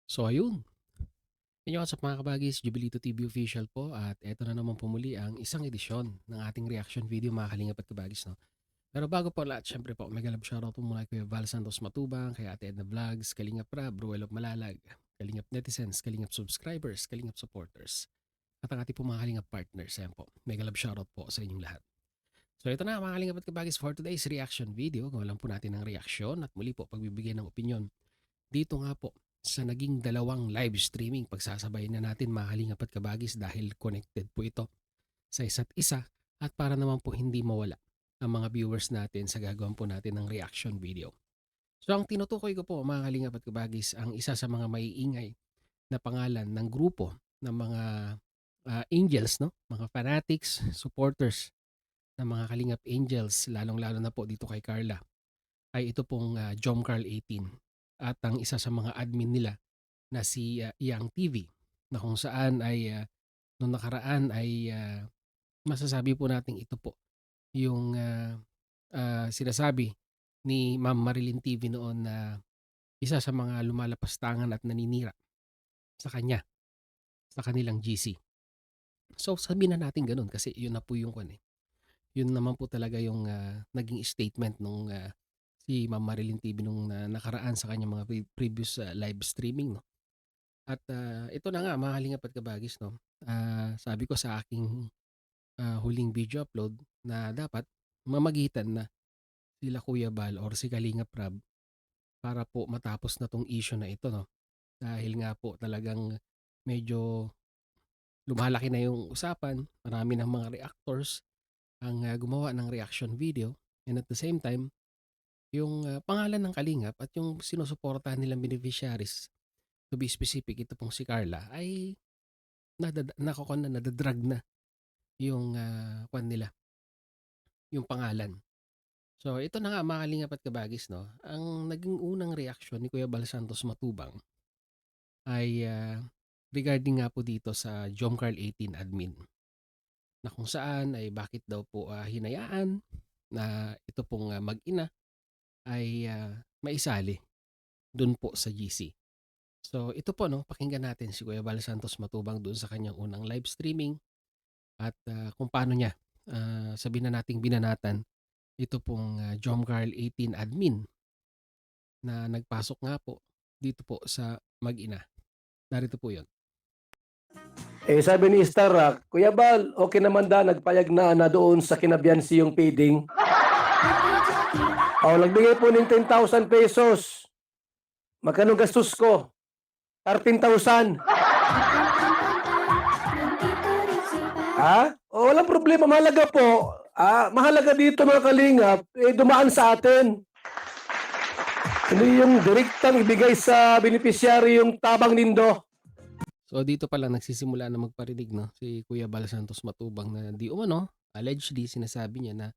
So ayun, inyo what's up mga kabagis, Jubilito TV official po at eto na naman po muli ang isang edisyon ng ating reaction video mga kalingap at kabagis. No? Pero bago po lahat, syempre po, mega love shoutout po mula kay Val Santos Matubang, kay Ate Edna Vlogs, Kalingap Rab, Ruel of Malalag, Kalingap Netizens, Kalingap Subscribers, Kalingap Supporters, at ang ating po mga kalingap partners. Ayan po, mega love shoutout po sa inyong lahat. So ito na mga kalingap at kabagis for today's reaction video. Gawa lang po natin ng reaksyon at muli po pagbibigyan ng opinion dito nga po sa naging dalawang live streaming pagsasabay na natin mga kalingap at kabagis dahil connected po ito sa isa't isa at para naman po hindi mawala ang mga viewers natin sa gagawin po natin ng reaction video. So ang tinutukoy ko po mga kalingap at kabagis ang isa sa mga maiingay na pangalan ng grupo ng mga angels, no? Mga fanatics, supporters ng mga kalingap angels, lalong-lalo na po dito kay Carla, ay ito pong Jomcarl 18 at ang isa sa mga admin nila na si Yang TV na kung saan ay nung nakaraan ay masasabi po nating ito po yung sinasabi ni Ma'am Marilyn TV noon na isa sa mga lumalapastangan at naninira sa kanya, sa kanilang GC. So sabihin na natin ganun kasi yun na po yung yun naman po talaga yung naging statement nung si Ma'am Marilyn TV nung nakaraan sa kanyang mga previous live streaming, no? At ito na nga mga kalingap at kabagis, no? Sabi ko sa aking huling video upload na dapat mamagitan na sila Kuya Bal or si Kalingap Rab para po matapos na tong issue na ito, no? Dahil nga po talagang medyo lumalaki na yung usapan, marami ng mga reactors ang gumawa ng reaction video and at the same time, yung pangalan ng Kalingap at yung sinusuportahan nilang beneficiaries, to be specific, ito pong si Carla, ay nadadrag na yung kwan nila, yung pangalan. So ito na nga mga kalingap at kabagis, no? Ang naging unang reaksyon ni Kuya Bal Santos Matubang ay regarding nga po dito sa Jomcarl 18 admin na kung saan ay bakit daw po hinayaan na ito pong mag-ina ay maisali dun po sa GC. So ito po, no, pakinggan natin si Kuya Bal Santos Matubang doon sa kanyang unang live streaming at kung paano niya sabihin na nating binanatan ito pong Jomcarl 18 admin na nagpasok nga po dito po sa mag-ina. Narito po yun. Sabi ni Starrock, Kuya Bal, okay naman nagpayag na doon sa kinabiyansi yung feeding. Nagbigay po ng 10,000 pesos. Magkano gastos ko? 13,000. Walang problema, mahalaga po. Mahalaga dito mga kalingap, dumaan sa atin. Hindi yung direktang ibigay sa beneficiary yung tabang nindo. So dito pa lang nagsisimula na magparinig, no, si Kuya Bal Santos Matubang na di umano, allegedly sinasabi niya na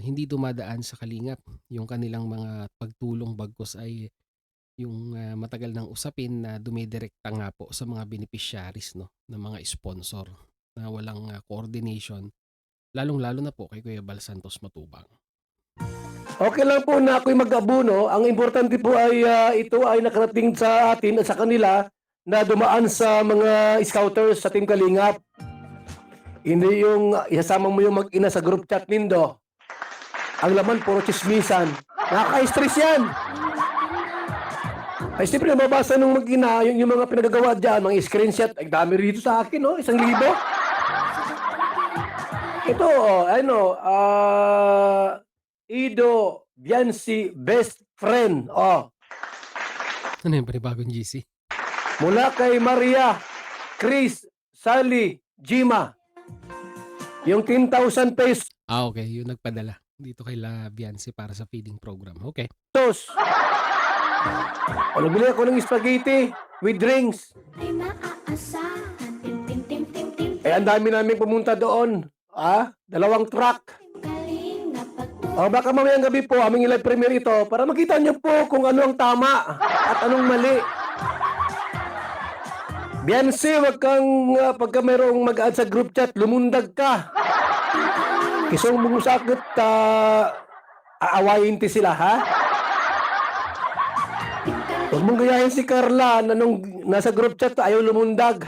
hindi dumadaan sa kalingap yung kanilang mga pagtulong bagkos ay yung matagal ng usapin na dumidirekta nga po sa mga beneficiaries, no, ng mga sponsor na walang coordination, lalong-lalo na po kay Kuya Bal Santos Matubang. Okay lang po na ako'y mag-abuno. Ang importante po ay ito ay nakarating sa atin at sa kanila na dumaan sa mga scouters sa Team Kalingap. Hindi yung isasama mo yung mag-ina sa group chat nindo. Ang laman puro chismisan. Nakaka-stress yan. Ay siyempre nababasa nung mag-ina yung mga pinagagawa dyan, mga screenshot. Ay dami rito sa akin, no? 1,000. Ito, Ido Biansi best friend. Ano yung panibagong GC? Mula kay Maria, Chris, Sally, Jima. Yung 10,000 pesos. Okay. Yung nagpadala dito kay La Bianci para sa feeding program. Okay. Nabili ako ng spaghetti with drinks. Ang dami namin pumunta doon. 2 truck. Baka mamayang gabi po, aming live premiere ito para makita niyo po kung ano ang tama at anong mali. Bianci, wag kang pagka mayroong mag-add sa group chat, lumundag ka. Kisong mong sakit, aawayin ti sila, ha? Huwag mong gayahin si Carla na nung nasa group chat ayaw lumundag.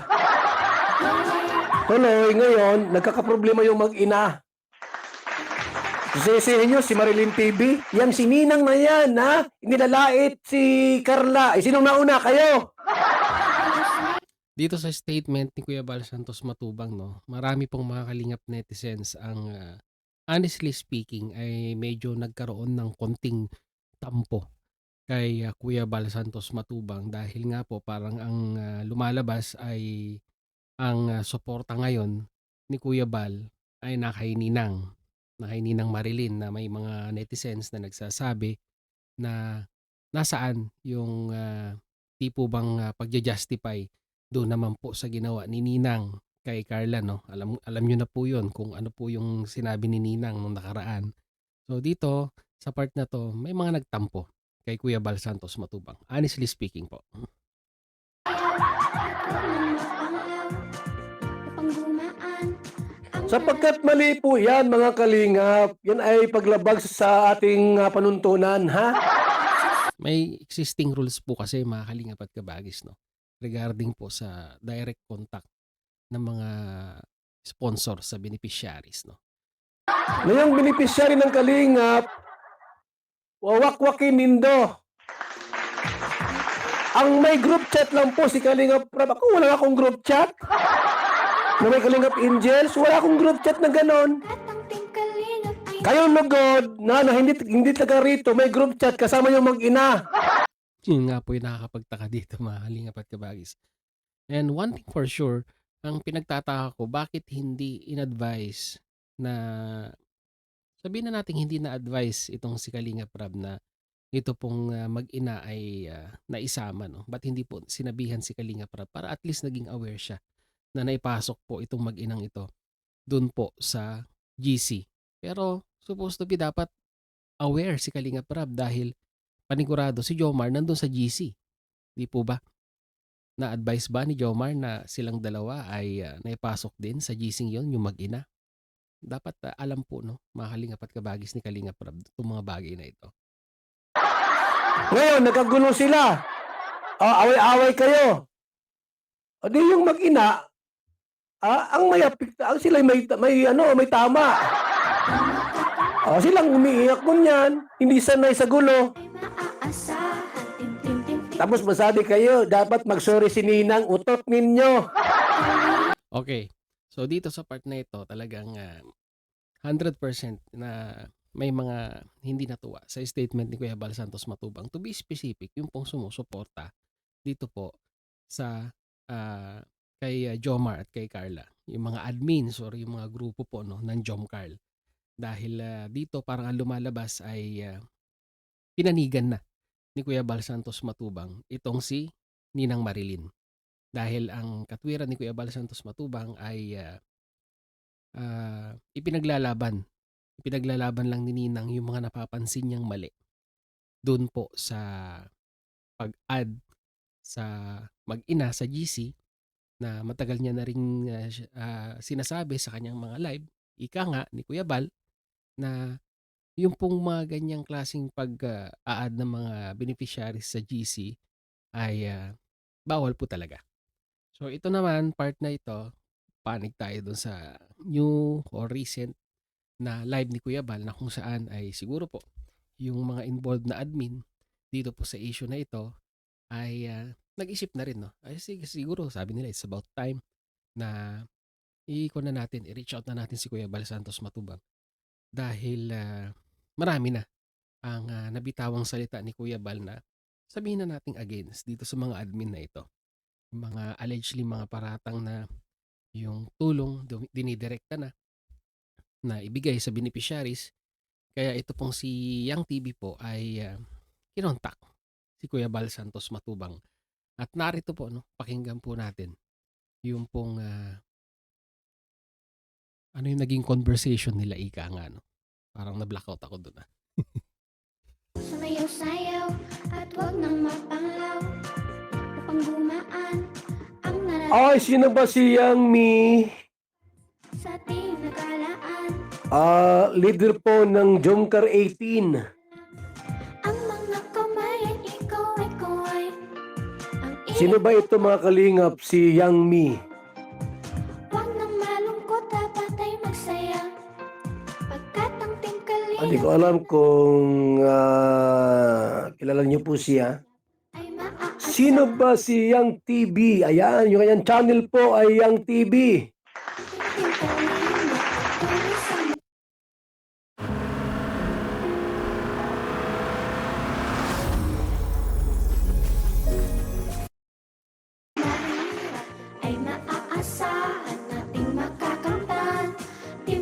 Tuloy, ngayon, nagkakaproblema yung mag-ina. Sisihin nyo, si Marilyn TV, yang si Ninang na yan, ha? Nilalait si Carla. Sinong nauna, kayo? Dito sa statement ni Kuya Bal Santos Matubang, no, marami pong mga kalingap netizens ang honestly speaking ay medyo nagkaroon ng konting tampo kay Kuya Bal Santos Matubang dahil nga po parang ang lumalabas ay ang suporta ngayon ni Kuya Bal ay nakay Ninang Marilyn, na may mga netizens na nagsasabi na nasaan yung di po bang pagja-justify doon naman po sa ginawa ni Ninang kay Carla, no? Alam niyo na po 'yon kung ano po yung sinabi ni Ninang nung nakaraan. So dito sa part na to, may mga nagtampo kay Kuya Bal Santos Matubang. Honestly speaking po. Sapagkat mali po yan, mga kalingap. Yan ay paglabag sa ating panuntunan, ha? May existing rules po kasi mga kalingap at kabagis, no, regarding po sa direct contact ng mga sponsor sa beneficiaries, no. Ngayong beneficiary ng kalingap, wawak-wakin nindo. Ang may group chat lang po si Kalingap Prab. Ako wala akong group chat. Na may Kalingap Angels, wala akong group chat na ganon. Kayo lugod na hindi taga rito, may group chat kasama yung mag-ina. Yun nga po yung nakakapagtaka dito mga kalingap at kabagis. And one thing for sure, ang pinagtataka ko, bakit hindi in-advise na, sabihin na natin hindi na-advise itong si Kalingap Rab na ito pong mag-ina ay naisama, no? Ba't hindi po sinabihan si Kalingap Rab para at least naging aware siya na naipasok po itong mag-inang ito doon po sa GC. Pero supposed to be dapat aware si Kalingap Rab dahil panigurado si Jomar nandun sa GC. Di po ba? Na-advise ba ni Jomar na silang dalawa ay naipasok din sa GC yon, yung mag-ina? Dapat alam po, no, mga kalingap at kabagis ni Kalingap Rab itong mga bagay na ito. Ngayon, nagkagulo sila. Away-away kayo. O di yung mag-ina, ang sila may tama. Silang umiiyak mo niyan, hindi sanay sa gulo. Tapos masabi kayo, dapat mag-sorry si Ninang, utot ninyo. Okay. So dito sa part na ito, talagang 100% na may mga hindi natuwa sa statement ni Kuya Bal Santos Matubang. To be specific, yung pong sumusuporta dito po sa kay Jomar at kay Carla. Yung mga admins or yung mga grupo po, no, ng Jomcarl. Dahil dito parang ang lumalabas ay pinanigan na ni Kuya Bal Santos Matubang itong si Ninang Marilyn. Dahil ang katwiran ni Kuya Bal Santos Matubang ay ipinaglalaban lang ni Ninang yung mga napapansin niyang mali doon po sa pag-add sa mag-ina sa GC na matagal niya na rin sinasabi sa kanyang mga live, ika nga ni Kuya Bal, na yung pong mga ganyang klaseng pag-a-add ng mga beneficiaries sa GC ay bawal po talaga. So ito naman, part na ito, panig tayo dun sa new or recent na live ni Kuya Bal na kung saan ay siguro po yung mga involved na admin dito po sa issue na ito ay nag-isip na rin, no? Ay siguro sabi nila it's about time na i-reach out na natin si Kuya Bal Santos Matubang dahil marami na ang nabitawang salita ni Kuya Bal na sabihin na nating against dito sa mga admin na ito. Mga allegedly mga paratang na yung tulong dinidirekta na ibigay sa beneficiaries. Kaya ito pong si Yang TV po ay kinontak si Kuya Bal Santos Matubang. At narito po, no, pakinggan po natin yung pong ano yung naging conversation nila, ika nga, no. Parang na-blackout ako doon. Sumayaw-sayaw at wag nang mapanglaw upang gumaan ang Ay, sino ba si Yang Mi? sa ating nakalaan. Leader po ng Jomcar 18. Ang mga kamay ay ikaw ay Sino ba ito mga kalingap? Si Yang Mi. Huwag nang malungkot, dapat ay magsaya. Pagkat ang Team Hindi Kalingap ko alam kung kilala niyo po siya. ay maaasa. Sino ba si Yang TV? Ayan, yung kanyang channel po ay Yang TV. Team Kalingap ay isang mahirap ay maaasahan nating makakamtan. Team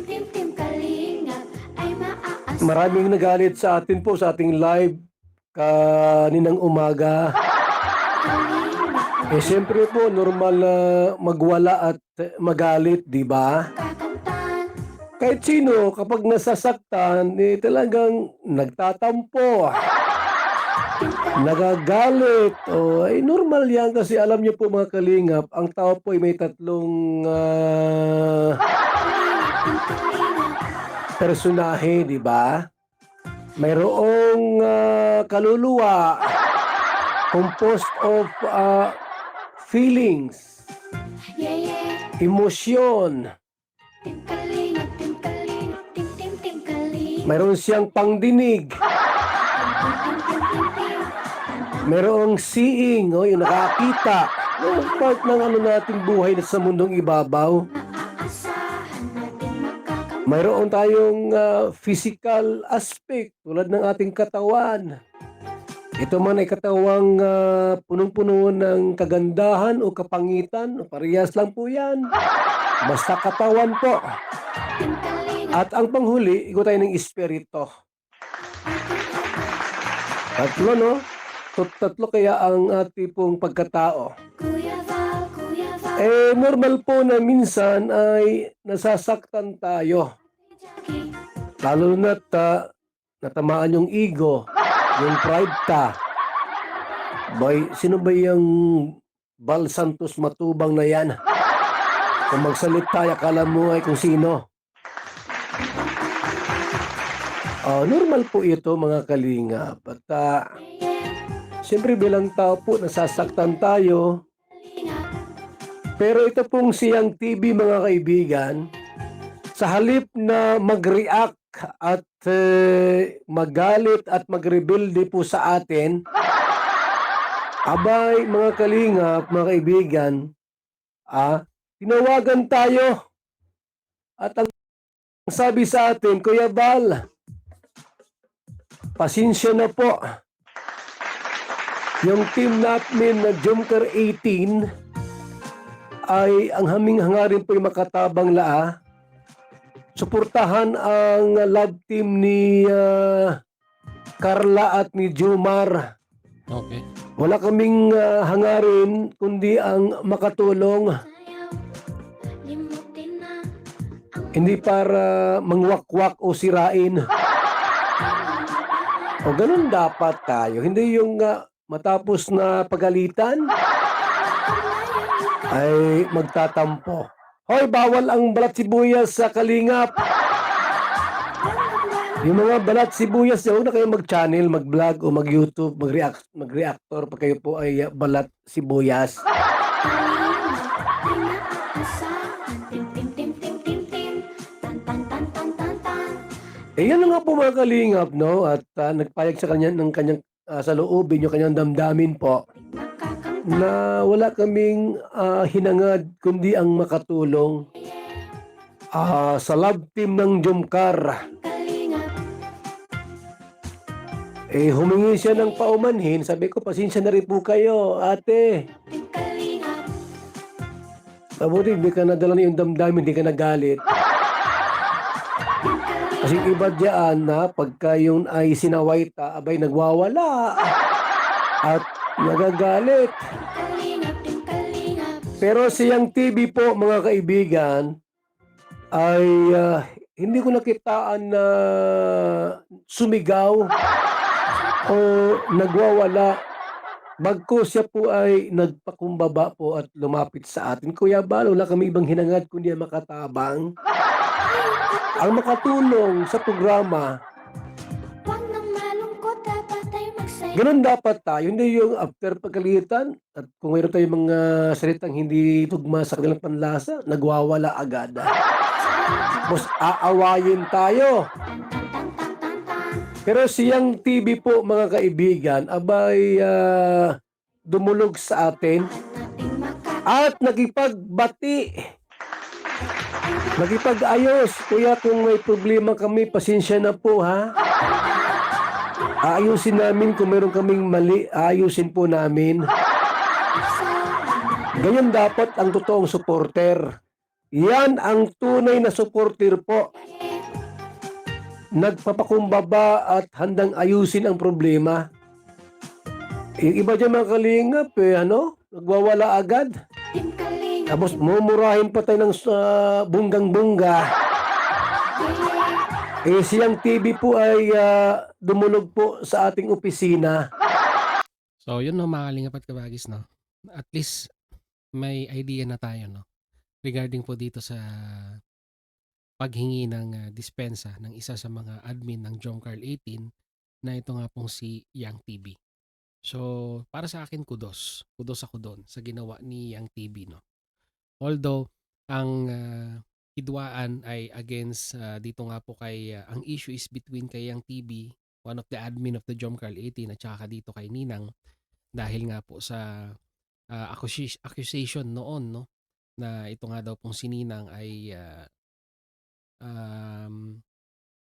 Kalingap ay maaasahan. Maraming nagalit sa atin po sa ating live kaninang umaga. Kalingap Eh siyempre po, normal na magwala at magalit, di ba? makakamtan. Kahit sino, kapag nasasaktan, eh talagang nagtatampo, nagagalit. O, ay normal yan kasi alam niyo po mga kalingap, ang tao po ay may tatlong personahe, di ba? Mayroong kaluluwa, composed of feelings, Yeah, yeah. emosyon. Team Kalingap, Team Kalingap, Team Kalingap. Mayroon siyang pangdinig. Mayroong seeing, yung nakakita. Yung part ng nating buhay na sa mundong ibabaw. Maaasahan natin makakamtan. Mayroon tayong physical aspect tulad ng ating katawan. Ito man ay katawang punong-puno ng kagandahan o kapangitan. Parehas lang po yan. Basta katawan po. Team Kalingap, At ang panghuli, ikaw tayo ng espiritu. Tatlo, no? Tatlo kaya ang ating pong pagkatao. Kuya Val, Kuya Val, Eh, normal po na minsan ay nasasaktan tayo. Jackie. Lalo na't natamaan yung ego, yung pride ta. Boy, sino ba yung Bal Santos matubang na yan? Kung magsalita, akala mo ay kung sino. Normal po ito mga kalingap. At siyempre bilang tao po, nasasaktan tayo. Kalingap, Pero ito pong siyang TV mga kaibigan, sa halip na mag-react at magalit at magrebelde po sa atin, abay mga kalingap, mga kaibigan, tinawagan tayo. At ang sabi sa atin, Kuya Bal, pasensya na po. Yung team natin na Jumker 18 ay ang haming hangarin po ay makatabang laa. Suportahan ang love team ni Carla at ni Jumar. Okay. Wala kaming hangarin kundi ang makatulong. sayaw. Limutin na ang Hindi para mangwakwak o sirain. O ganun dapat tayo. Hindi yung matapos na pagalitan ay magtatampo. Hoy, bawal ang balat sibuyas sa kalingap. Yung mga balat sibuyas, huwag na kayo mag-channel, mag-vlog o mag-YouTube, mag-reactor pag kayo po ay balat sibuyas. Kalingap ay maaasahan. Team. Tan. Eh yan na nga po mga kalingap, no? At nagpayag sa kanya ng kanyang sa loobin, yung kanyang damdamin po, Makakamtan. na wala kaming hinangad kundi ang makatulong sa love team ng Jumkar. Kalingap, Eh humingi siya ng paumanhin, sabi ko pasensya na rin po kayo ate. Team Kalingap. Mabuti hindi ka nadala na yung damdamin, hindi ka nagalit. Kasi iba diyan na pagka yung ay sinawayta, abay nagwawala at nagagalit. Team Kalingap. Pero siyang TV po mga kaibigan ay hindi ko nakitaan na sumigaw o nagwawala. Bagko siya po ay nagpakumbaba po at lumapit sa atin. Kuya Bal, wala kami ibang hinangad kundi ang makatabang. Ang makatulong sa programa Huwag nang malungkot, dapat ay magsaya. Ganun dapat tayo, hindi yung after pagkalitan at kung mayroon tayong mga salitang hindi tugma sa kanilang panlasa, nagwawala agad. Tapos aawayin tayo. Pero siyang TV po mga kaibigan, abay dumulog sa atin at nakipagbati. Nakipag-ayos. Kuya, kung may problema kami, pasensya na po ha. Aayusin namin kung meron kaming mali, aayusin po namin. Ganyan dapat ang totoong supporter. Yan ang tunay na supporter po. Nagpapakumbaba at handang ayusin ang problema. Yung iba dyan mga kalingap, nagwawala agad. Tapos mumurahin pa tayo ng bunggang-bungga. Siyang TV po ay dumulog po sa ating opisina. So, yun no, mga kalingap at kabagis, no? At least, may idea na tayo, no? Regarding po dito sa paghingi ng dispensa ng isa sa mga admin ng Jomcarl 18 na ito nga pong si Yang TV. So, para sa akin, kudos. Kudos ako doon sa ginawa ni Yang TV, no? Although, ang hidwaan ay against dito nga po kay, ang issue is between kay Yang TV, one of the admin of the Jomcarl 18 at saka dito kay Ninang dahil nga po sa accusation noon, no? Na ito nga daw pong si Ninang ay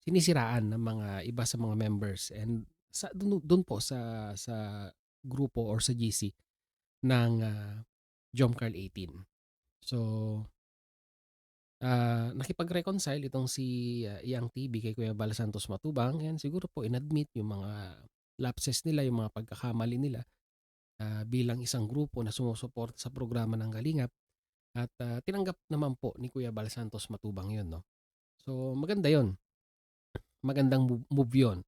sinisiraan ng mga iba sa mga members and sa doon po sa grupo or sa GC ng Jomcarl 18. So nakipag-reconcile itong si Yang TV kay Kuya Bal Santos Matubang and siguro po inadmit yung mga lapses nila, yung mga pagkakamali nila bilang isang grupo na sumusuporta sa programa ng Kalingap at tinanggap naman po ni Kuya Bal Santos Matubang yun, no? So maganda yon, magandang move yun.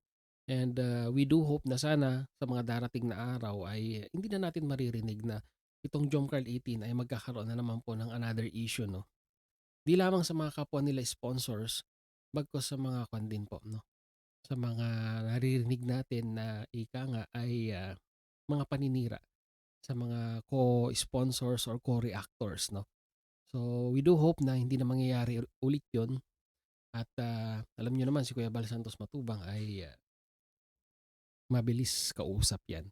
And we do hope na sana sa mga darating na araw ay hindi na natin maririnig na itong Jomcarl 18 ay magkakaroon na naman po ng another issue, no? Di lamang sa mga kapwa nila sponsors, bagkus sa mga kwan din po, no? Sa mga naririnig natin na ika nga ay mga paninira sa mga co-sponsors or co-reactors, no? So we do hope na hindi na mangyayari ulit yon at alam nyo naman si Kuya Bal Santos Matubang ay mabilis kausap yan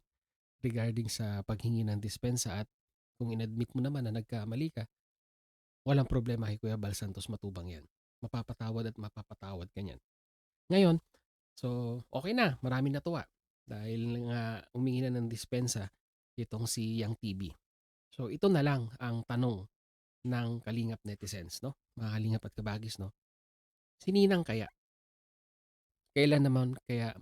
regarding sa paghingi ng dispensa at kung inadmit mo naman na nagkamali ka, walang problema kay Kuya Bal Santos Matubang yan. Mapapatawad at mapapatawad ka niyan. Ngayon, so okay na, marami natuwa dahil nga humingi na ng dispensa itong si Yang TV. So ito na lang ang tanong ng Kalingap netizens, no? Mga Kalingap at Kabagis, no? Sininang kaya? Kailan naman kaya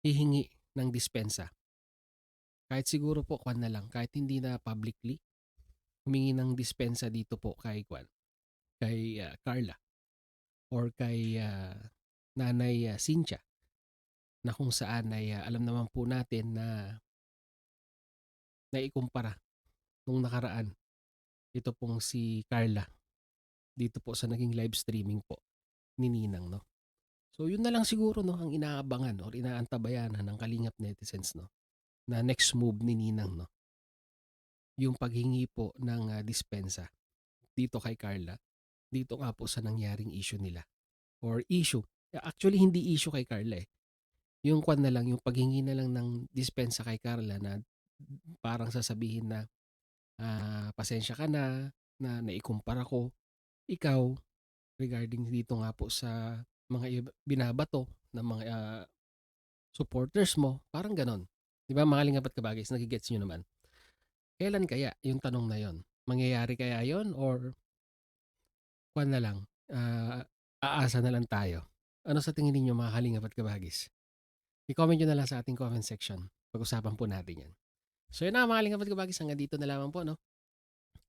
hihingi ng dispensa? Kahit siguro po kwan na lang, kahit hindi na publicly, humingi ng dispensa dito po kay kwan, kay Carla or kay Nanay Cynthia na kung saan ay alam naman po natin na naikumpara nung nakaraan ito pong si Carla dito po sa naging live streaming po ni Ninang, no? So yun na lang siguro, no, ang inaabangan or inaantabayanan ng Kalingap netizens, no, na next move ni Ninang, no, yung paghingi po ng dispensa dito kay Carla dito nga po sa nangyaring issue nila or issue. Actually hindi issue kay Carla eh. Yung kwan na lang, yung paghingi na lang ng dispensa kay Carla na parang sasabihin na pasensya ka na naikumpara ko ikaw regarding dito nga po sa mga binabato ng mga supporters mo, parang ganon. Di ba mga Kalingap at Kabagis, nagigets nyo naman. Kailan kaya yung tanong na yon? Mangyayari kaya yon or kwan na lang, aasa na lang tayo? Ano sa tingin ninyo mga Kalingap at Kabagis? I-comment nyo na lang sa ating comment section. Pag-usapan po natin yan. So yun na mga Kalingap at Kabagis, hanggang dito na lamang po, no?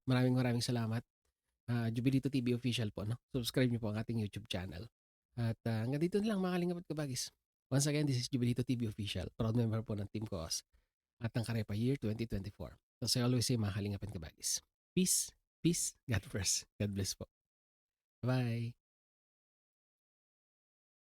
Maraming salamat. Jubilito TV official po, no? Subscribe niyo po ang ating YouTube channel. At hanggang dito na lang mga Kalingap at Kabagis. Once again, this is Jubilito TV official. Proud member po ng Team Koos at ng Karepa Year 2024. So I always say mga Kalingap at Kabagis. Peace, peace, God first. God bless po. Bye.